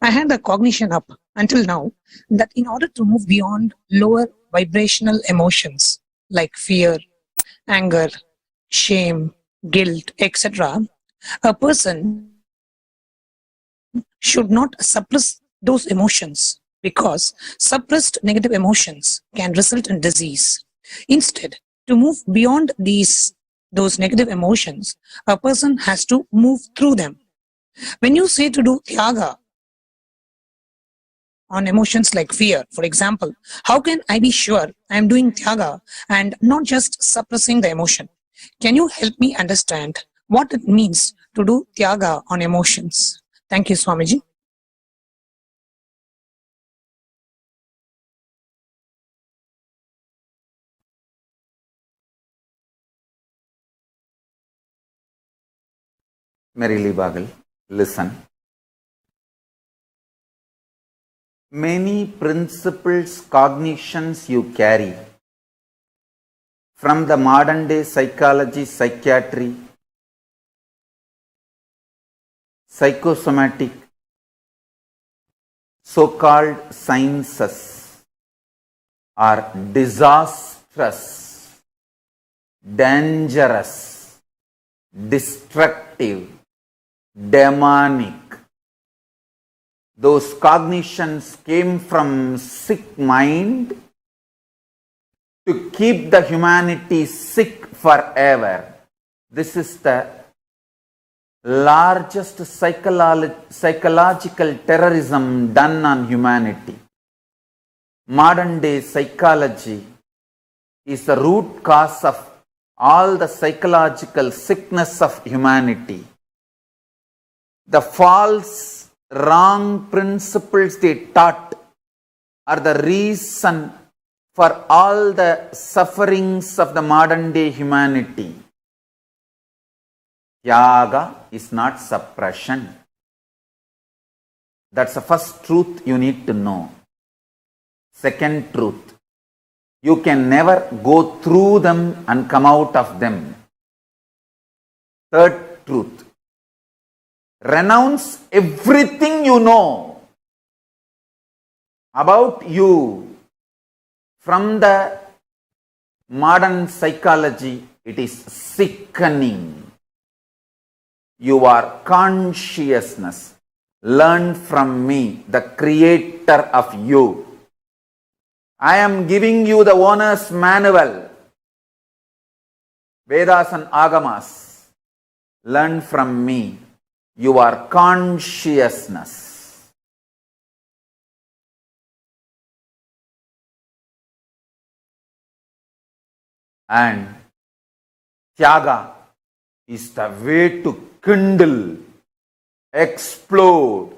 I had the cognition up until now that in order to move beyond lower vibrational emotions like fear, anger, shame, guilt, etc., a person should not suppress those emotions because suppressed negative emotions can result in disease. Instead, to move beyond those negative emotions, a person has to move through them. When you say to do tyaga on emotions like fear, for example, how can I be sure I am doing tyaga and not just suppressing the emotion? Can you help me understand what it means to do tyaga on emotions? Thank you, Swamiji. Merrily Bagal, listen. Many principles, cognitions you carry from the modern day psychology, psychiatry, psychosomatic, so-called sciences are disastrous, dangerous, destructive, demonic. Those cognitions came from sick mind to keep the humanity sick forever. This is the largest psychological terrorism done on humanity. Modern day psychology is the root cause of all the psychological sickness of humanity. The false, wrong principles they taught are the reason for all the sufferings of the modern day humanity. Tyaga is not suppression. That's the first truth you need to know. Second truth, you can never go through them and come out of them. Third truth, renounce everything you know about you from the modern psychology. It is sickening. Your consciousness. Learn from me, the creator of you. I am giving you the owner's manual. Vedas and Agamas. Learn from me, your consciousness. And Tyaga is the way to kindle, explode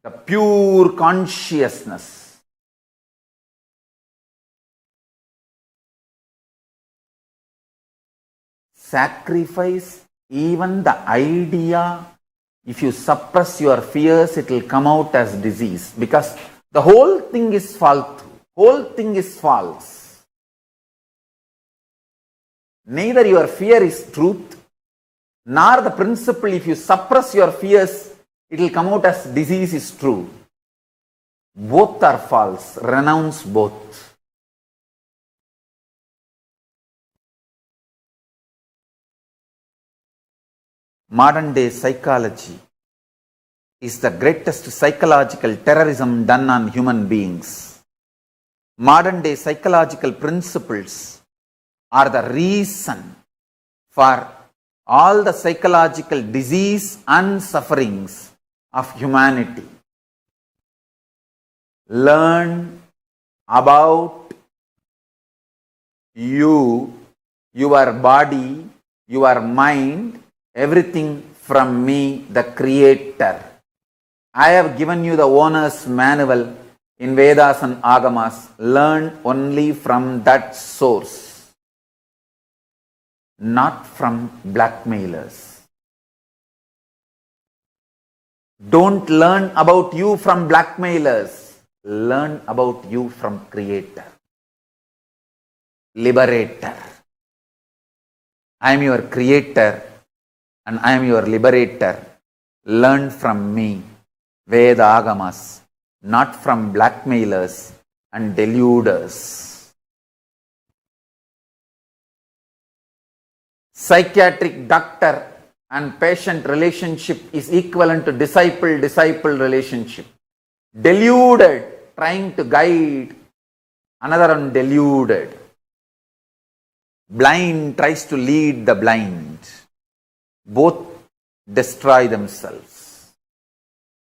the pure consciousness. Sacrifice even the idea. If you suppress your fears, it will come out as disease, because the whole thing is false. Whole thing is false. Neither your fear is truth, nor the principle, if you suppress your fears, it will come out as disease, is true. Both are false. Renounce both. Modern day psychology is the greatest psychological terrorism done on human beings. Modern day psychological principles are the reason for all the psychological disease and sufferings of humanity. Learn about you, your body, your mind, everything from me, the creator. I have given you the owner's manual in Vedas and Agamas. Learn only from that source, not from blackmailers. Don't learn about you from blackmailers. Learn about you from creator, liberator. I am your creator and I am your liberator. Learn from me, Vedagamas, not from blackmailers and deluders. Psychiatric doctor and patient relationship is equivalent to disciple-disciple relationship. Deluded, trying to guide another one deluded. Blind tries to lead the blind. Both destroy themselves.